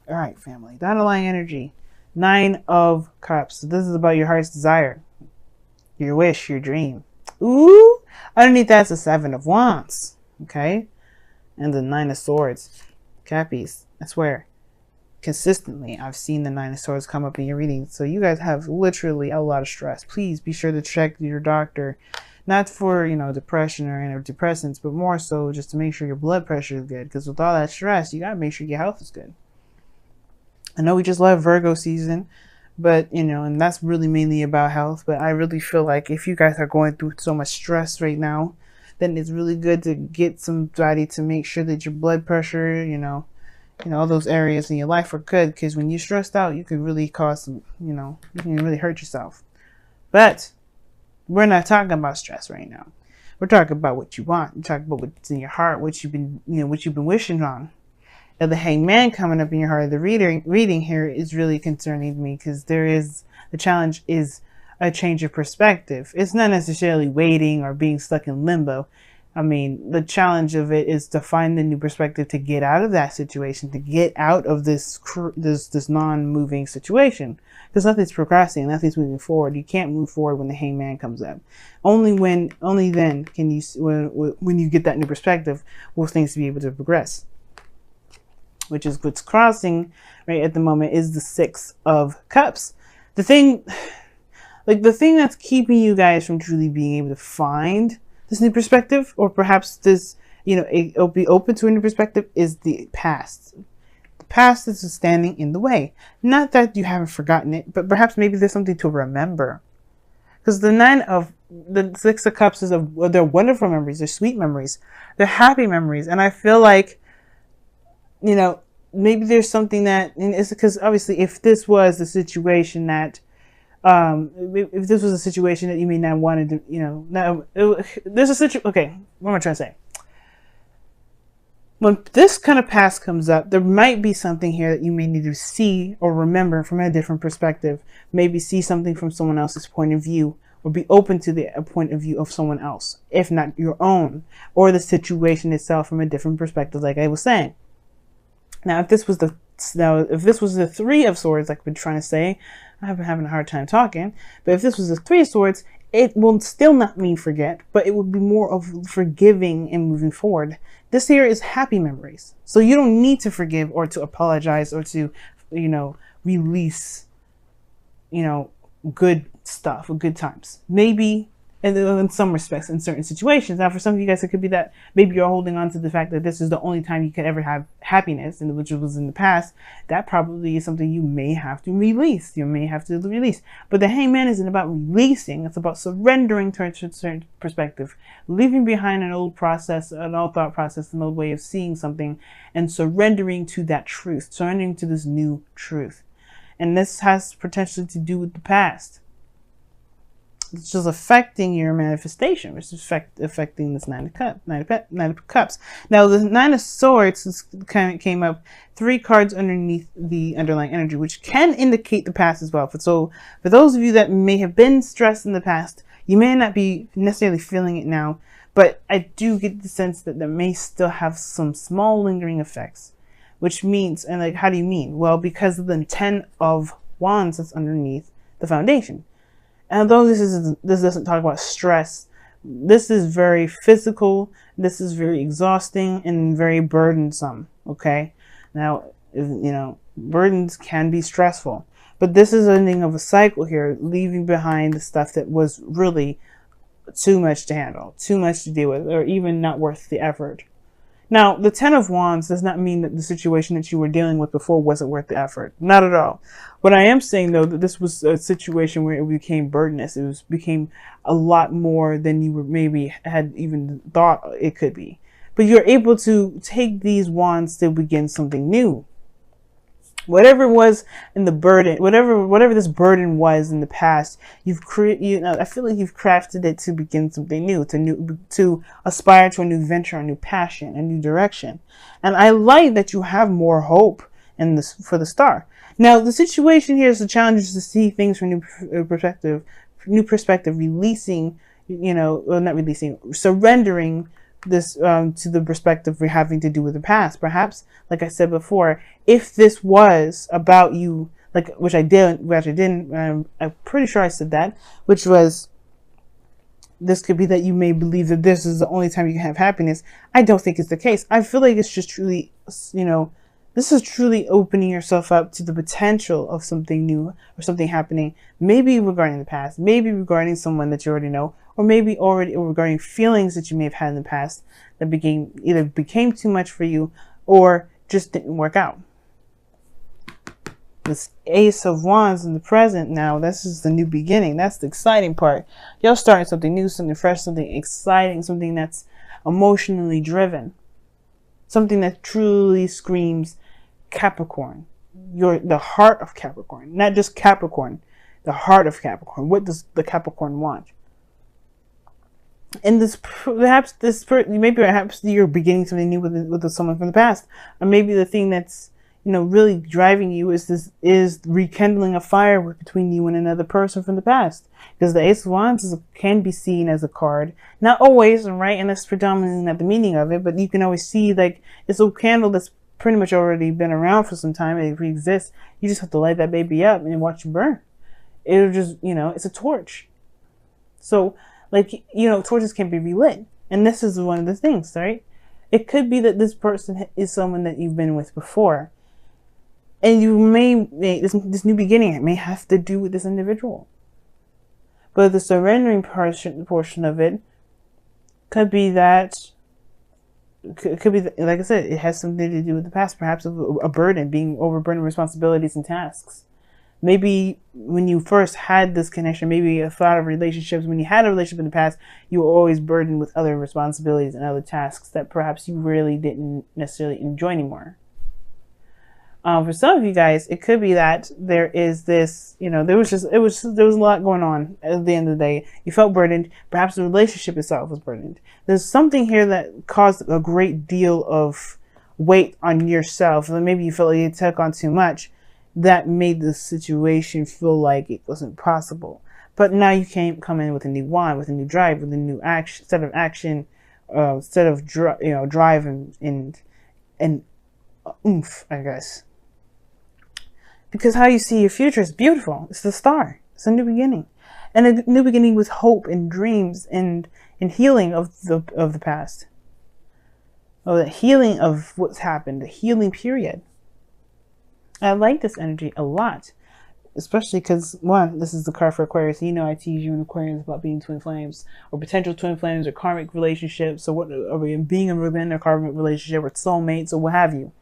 All right, family. The underlying energy. 9 of Cups. So this is about your heart's desire, your wish, your dream. Ooh. Underneath that's the 7 of Wands. Okay. And the 9 of Swords. Cappies. I swear. Consistently, I've seen the 9 of Swords come up in your readings. So you guys have literally a lot of stress. Please be sure to check your doctor. Not for, depression or antidepressants, but more so just to make sure your blood pressure is good. Because with all that stress, you got to make sure your health is good. I know we just left Virgo season, but, and that's really mainly about health. But I really feel like if you guys are going through so much stress right now, then it's really good to get somebody to make sure that your blood pressure, all those areas in your life are good. Because when you're stressed out, you can really cause some, you can really hurt yourself. But we're not talking about stress right now. We're talking about what you want. We're talking about what's in your heart, what you've been wishing on. And the Hangman coming up in your heart, the reading here is really concerning me because the challenge is a change of perspective. It's not necessarily waiting or being stuck in limbo. I mean, the challenge of it is to find the new perspective to get out of that situation, to get out of this non-moving situation. Because nothing's progressing, nothing's moving forward. You can't move forward when the Hangman comes up. Only then can you, when you get that new perspective, will things be able to progress. Which is what's crossing right at the moment is the 6 of Cups. The thing that's keeping you guys from truly being able to find this new perspective, or perhaps this, it'll be open to a new perspective, is the past. The past is standing in the way. Not that you haven't forgotten it, but perhaps maybe there's something to remember. Because the 6 of Cups is they're wonderful memories, they're sweet memories, they're happy memories, and I feel like, maybe there's something that, and it's because obviously if this was the situation that, if this was a situation that you may not wanted to, there's a situation, okay, what am I trying to say? When this kind of past comes up, there might be something here that you may need to see or remember from a different perspective. Maybe see something from someone else's point of view, or be open to the point of view of someone else, if not your own, or the situation itself from a different perspective, like I was saying. Now, if this was the 3 of Swords, like I've been trying to say, I've been having a hard time talking, but if this was the 3 of Swords, it will still not mean forget, but it would be more of forgiving and moving forward. This here is happy memories. So you don't need to forgive or to apologize or to, release, good stuff or good times. Maybe in some respects, in certain situations. Now, for some of you guys, it could be that maybe you're holding on to the fact that this is the only time you could ever have happiness, and which was in the past. That probably is something you may have to release. You may have to release. But the Hangman isn't about releasing. It's about surrendering to a certain perspective, leaving behind an old process, an old thought process, an old way of seeing something, and surrendering to that truth, surrendering to this new truth. And this has potentially to do with the past. It's just affecting your manifestation, which is affecting this 9 of Cups. Now, the 9 of Swords kind of came up 3 cards underneath the underlying energy, which can indicate the past as well. So, for those of you that may have been stressed in the past, you may not be necessarily feeling it now, but I do get the sense that there may still have some small lingering effects, which means, and like, how do you mean? Well, because of the 10 of Wands that's underneath the foundation. And although this doesn't talk about stress, this is very physical, this is very exhausting and very burdensome, okay? Now, burdens can be stressful, but this is ending of a cycle here, leaving behind the stuff that was really too much to handle, too much to deal with, or even not worth the effort. Now, the 10 of Wands does not mean that the situation that you were dealing with before wasn't worth the effort. Not at all. What I am saying, though, that this was a situation where it became burdenous. It became a lot more than you maybe had even thought it could be. But you're able to take these wands to begin something new. Whatever it was in the burden, whatever this burden was in the past, I feel like you've crafted it to begin something new, to aspire to a new venture, a new passion, a new direction. And I like that you have more hope in this for the star. Now, the situation here is the challenge is to see things from new perspective, releasing, not releasing, surrendering this to the perspective we're having to do with the past. Perhaps, like I said before, if this was about you, like which I didn't, I'm pretty sure I said that, which was, this could be that you may believe that this is the only time you can have happiness. I don't think it's the case. I feel like it's just truly, this is truly opening yourself up to the potential of something new or something happening, maybe regarding the past, maybe regarding someone that you already know, or maybe already regarding feelings that you may have had in the past that became too much for you or just didn't work out. This Ace of Wands in the present now, this is the new beginning. That's the exciting part. You're starting something new, something fresh, something exciting, something that's emotionally driven. Something that truly screams Capricorn. You're the heart of Capricorn. Not just Capricorn, the heart of Capricorn. What does the Capricorn want? And perhaps you're beginning something new with someone from the past. Or maybe the thing that's really driving you is rekindling a fire between you and another person from the past. Because the Ace of Wands can be seen as a card. Not always, right? And that's predominantly not the meaning of it, but you can always see, like, it's a candle that's pretty much already been around for some time. It exists. You just have to light that baby up and watch it burn. It'll just, it's a torch. So, like, torches can be relit. And this is one of the things, right? It could be that this person is someone that you've been with before. And you may, this new beginning, it may have to do with this individual. But the surrendering portion of it could be that, like I said, it has something to do with the past, perhaps a burden, being overburdened with responsibilities and tasks. Maybe when you first had this connection, maybe a thought of relationships, when you had a relationship in the past, you were always burdened with other responsibilities and other tasks that perhaps you really didn't necessarily enjoy anymore. For some of you guys, it could be that there is this, there was a lot going on at the end of the day. You felt burdened. Perhaps the relationship itself was burdened. There's something here that caused a great deal of weight on yourself. And maybe you felt like you took on too much. That made the situation feel like it wasn't possible. But now you can come in with a new wand, with a new drive, with a new set of action, drive and oomph, I guess. Because how you see your future is beautiful. It's the star. It's a new beginning. And a new beginning with hope and dreams and healing of the past. Or the healing of what's happened. The healing period. I like this energy a lot. Especially because, one, this is the card for Aquarius. I tease you in Aquarius about being twin flames. Or potential twin flames or karmic relationships. Or being within a karmic relationship or soulmates or what have you.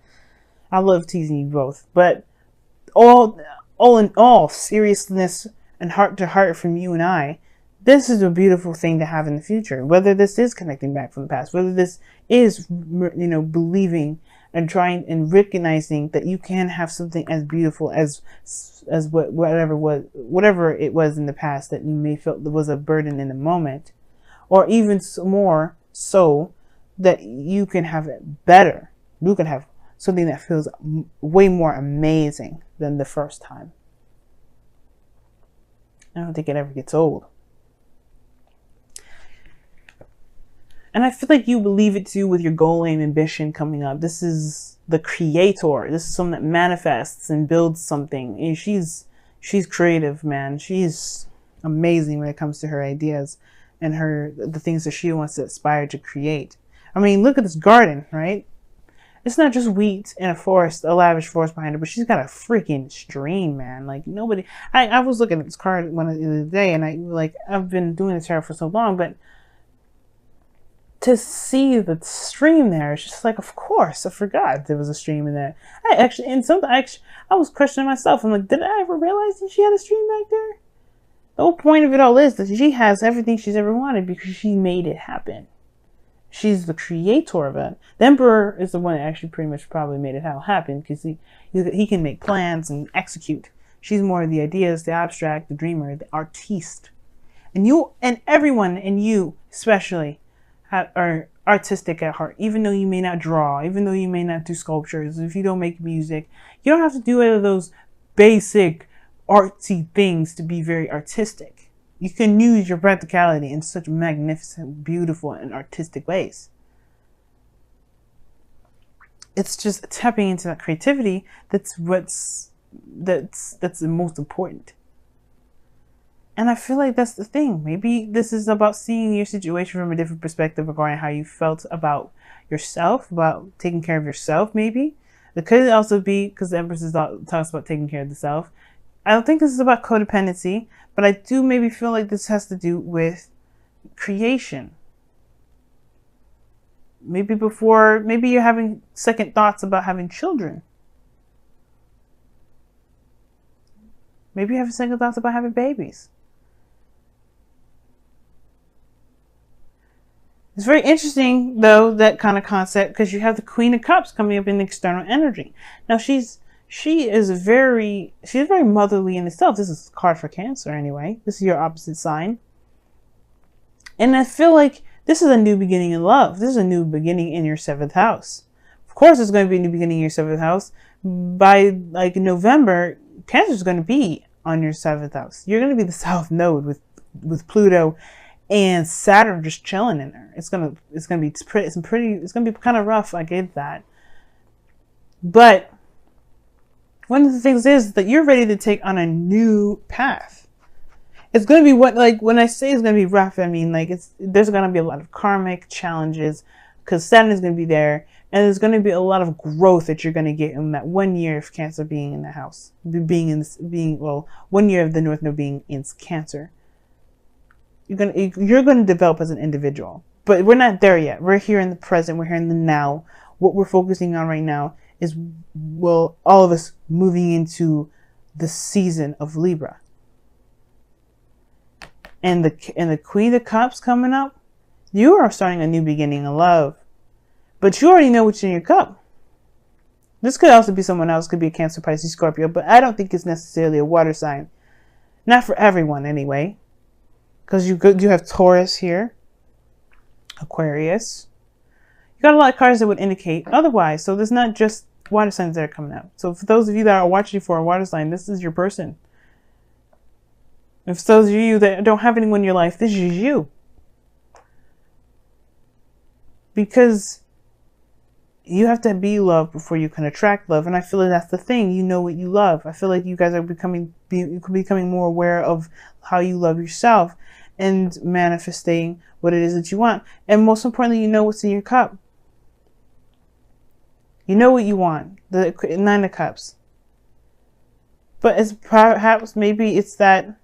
I love teasing you both. But all in all, seriousness and heart to heart from you and I, this is a beautiful thing to have in the future. Whether this is connecting back from the past, whether this is, believing and trying and recognizing that you can have something as beautiful as whatever it was in the past that you may feel was a burden in the moment, or even more so that you can have it better. You can have something that feels way more amazing than the first time. I don't think it ever gets old. And I feel like you believe it too with your goal, aim, ambition coming up. This is the creator. This is someone that manifests and builds something. And she's creative, man. She's amazing when it comes to her ideas and the things that she wants to aspire to create. I mean, look at this garden, right? It's not just wheat and a lavish forest behind her, but she's got a freaking stream, man. Like, nobody... I was looking at this card the other day, and I've been doing this tarot for so long, but to see the stream there, it's just like, of course, I forgot there was a stream in there. I was questioning myself. I'm like, did I ever realize that she had a stream back there? The whole point of it all is that she has everything she's ever wanted because she made it happen. She's the creator of it. The Emperor is the one that actually pretty much probably made it all happen because he can make plans and execute. She's more of the ideas, the abstract, the dreamer, the artiste. And you and everyone, and you especially, are artistic at heart. Even though you may not draw, even though you may not do sculptures, if you don't make music, you don't have to do any of those basic artsy things to be very artistic. You can use your practicality in such magnificent, beautiful, and artistic ways. it's just tapping into that creativity that's the most important. And I feel like that's the thing. Maybe this is about seeing your situation from a different perspective regarding how you felt about yourself, about taking care of yourself, maybe. It could also be, because the Empress talks about taking care of the self. I don't think this is about codependency, but I do maybe feel like this has to do with creation. Maybe you're having second thoughts about having children. Maybe you have second thoughts about having babies. It's very interesting, though, that kind of concept, because you have the Queen of Cups coming up in the external energy. Now, she is very motherly in itself. This is a card for Cancer, anyway. This is your opposite sign. And I feel like this is a new beginning in love. This is a new beginning in your 7th house. Of course, it's going to be a new beginning in your 7th house. By, like, November, Cancer is going to be on your 7th house. You're going to be the South Node with Pluto and Saturn just chilling in there. It's gonna be kind of rough. I get that, but one of the things is that you're ready to take on a new path. It's gonna be when I say it's gonna be rough, I mean like there's gonna be a lot of karmic challenges because Saturn is gonna be there, and there's gonna be a lot of growth that you're gonna get in that 1 year of Cancer being in the house, 1 year of the North Node being in Cancer. You're gonna develop as an individual, but we're not there yet. We're here in the present. We're here in the now. What we're focusing on right now is, all of us moving into the season of Libra, and the Queen of Cups coming up. You are starting a new beginning of love, but you already know what's in your cup. This could also be someone else. Could be a Cancer, Pisces, Scorpio, but I don't think it's necessarily a water sign. Not for everyone, anyway. Because you have Taurus here, Aquarius. You got a lot of cards that would indicate otherwise. So there's not just water signs that are coming out. So for those of you that are watching for a water sign, this is your person. If those of you that don't have anyone in your life, this is you. Because you have to be loved before you can attract love. And I feel like that's the thing. You know what you love. I feel like you guys are becoming more aware of how you love yourself and manifesting what it is that you want. And most importantly, you know what's in your cup. You know what you want. The 9 of Cups. But it's perhaps maybe it's that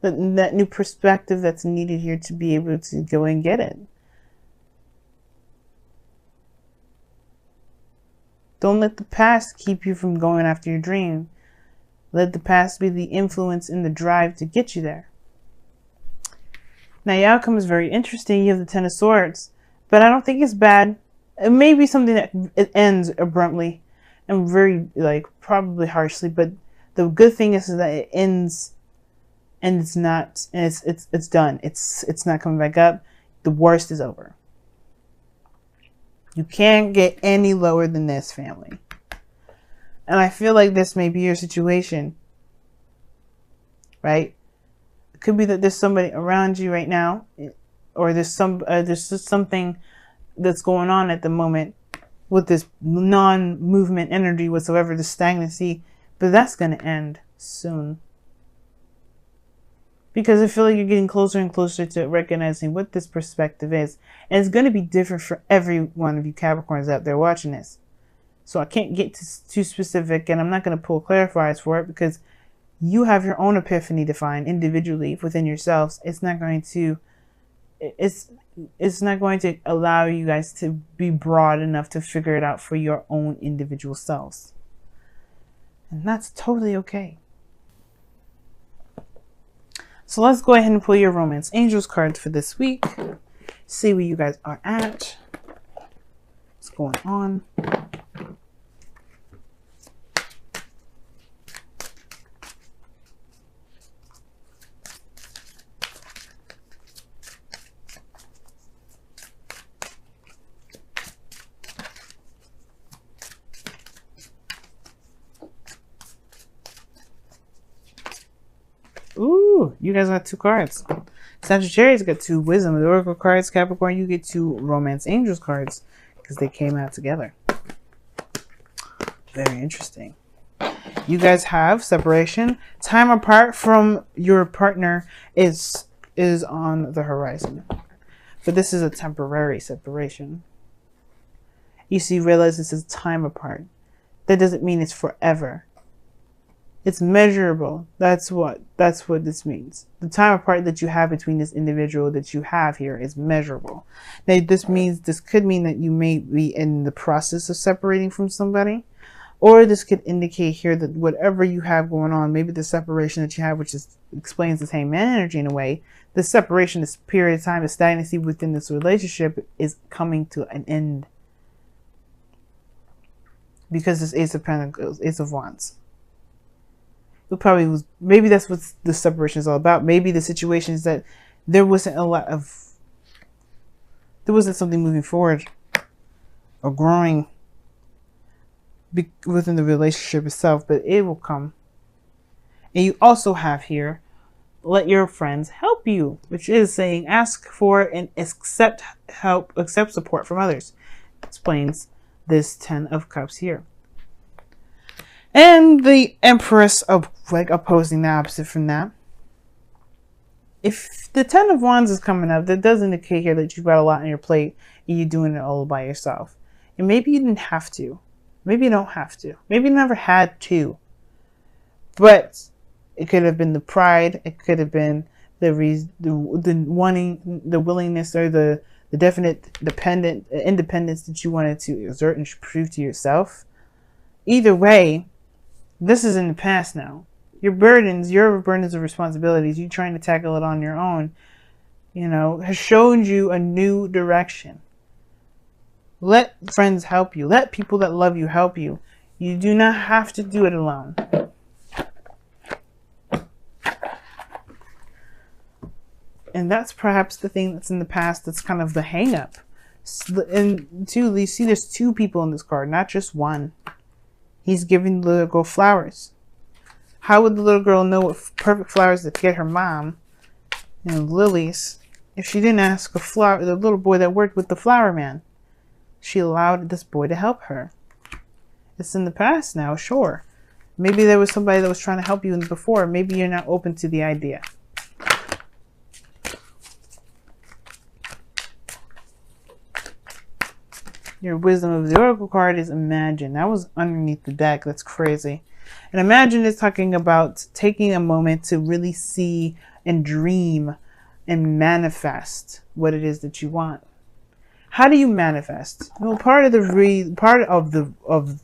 new perspective that's needed here to be able to go and get it. Don't let the past keep you from going after your dream. Let the past be the influence and the drive to get you there. Now, your outcome is very interesting. You have the 10 of Swords, but I don't think it's bad. It may be something that it ends abruptly and very, probably harshly, but the good thing is that it ends and it's not, and it's done. It's not coming back up. The worst is over. You can't get any lower than this, family. And I feel like this may be your situation, right? It could be that there's somebody around you right now, or there's just something that's going on at the moment with this non-movement energy whatsoever, the stagnancy, but that's going to end soon. Because I feel like you're getting closer and closer to recognizing what this perspective is. And it's going to be different for every one of you Capricorns out there watching this. So I can't get too specific, and I'm not going to pull clarifiers for it because you have your own epiphany to find individually within yourselves. It's not going to allow you guys to be broad enough to figure it out for your own individual selves. And that's totally okay. So let's go ahead and pull your Romance Angels cards for this week. See where you guys are at. What's going on? Ooh, you guys got 2 cards. Sagittarius got 2 Wisdom and Oracle cards. Capricorn, you get 2 Romance Angels cards because they came out together. Very interesting. You guys have separation. Time apart from your partner is on the horizon. But this is a temporary separation. You see, realize this is time apart. That doesn't mean it's forever. It's measurable. That's what this means. The time apart that you have between this individual that you have here is measurable. Now, this could mean that you may be in the process of separating from somebody, or this could indicate here that whatever you have going on, maybe the separation that you have, which explains the same energy in a way, the separation, this period of time, the stagnancy within this relationship is coming to an end. Because this Ace of Pentacles, Ace of Wands. It probably was, maybe that's what the separation is all about. Maybe the situation is that there wasn't something moving forward or growing within the relationship itself, but it will come. And you also have here, let your friends help you, which is saying ask for and accept help, accept support from others. Explains this 10 of Cups here. And the Empress of opposing the opposite from that. If the 10 of Wands is coming up, that does indicate here that you've got a lot on your plate and you're doing it all by yourself. And maybe you didn't have to. Maybe you don't have to. Maybe you never had to. But it could have been the pride. It could have been the wanting, the willingness, or the definite independence that you wanted to exert and prove to yourself. Either way, this is in the past now. Your burdens of responsibilities, you trying to tackle it on your own, has shown you a new direction. Let friends help you. Let people that love you help you. You do not have to do it alone. And that's perhaps the thing that's in the past that's kind of the hang up. And two, you see there's two people in this card, not just one. He's giving the little girl flowers. How would the little girl know what perfect flowers to get her mom, lilies, if she didn't ask the little boy that worked with the flower man? She allowed this boy to help her. It's in the past now, sure. Maybe there was somebody that was trying to help you before. Maybe you're not open to the idea. Your wisdom of the Oracle card is imagine. That was underneath the deck. That's crazy. And imagine is talking about taking a moment to really see and dream and manifest what it is that you want. How do you manifest? Well, part of the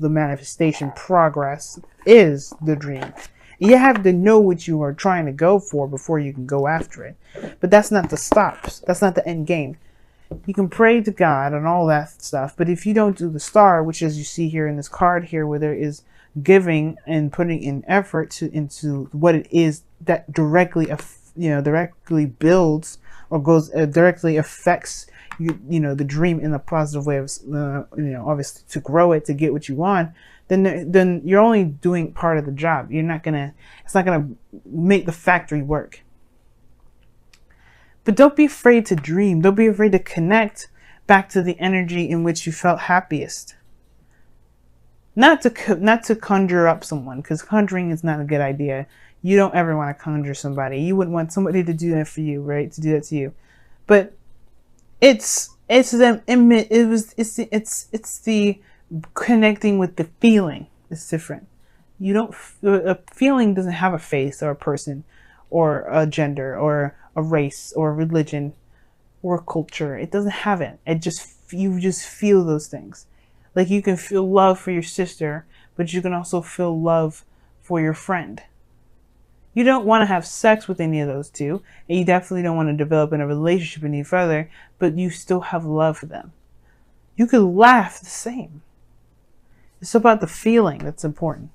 manifestation progress is the dream. You have to know what you are trying to go for before you can go after it. But that's not the stops. That's not the end game. You can pray to God and all that stuff, but if you don't do the star, which as you see here in this card here, where there is giving and putting in effort into what it is that directly builds or goes directly affects the dream in a positive way of obviously to grow it, to get what you want, then you're only doing part of the job. It's not gonna make the factory work. But don't be afraid to dream. Don't be afraid to connect back to the energy in which you felt happiest. Not to conjure up someone, because conjuring is not a good idea. You don't ever want to conjure somebody. You wouldn't want somebody to do that for you, right? To do that to you. But it's the connecting with the feeling. It's different. A feeling doesn't have a face or a person or a gender or a race or a religion or a culture. It doesn't have it. You just feel those things. Like you can feel love for your sister, but you can also feel love for your friend. You don't want to have sex with any of those two, and you definitely don't want to develop in a relationship any further, but you still have love for them. You could laugh the same. It's about the feeling that's important.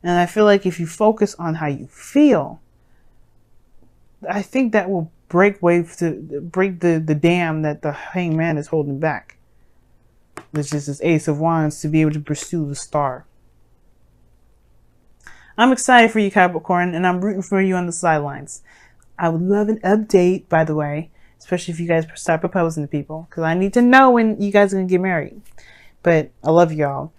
And I feel like if you focus on how you feel, I think that will break the dam that the Hanged Man is holding back. Which is this Ace of Wands, to be able to pursue the star. I'm excited for you, Capricorn, and I'm rooting for you on the sidelines. I would love an update, by the way, especially if you guys start proposing to people, because I need to know when you guys are going to get married. But I love y'all.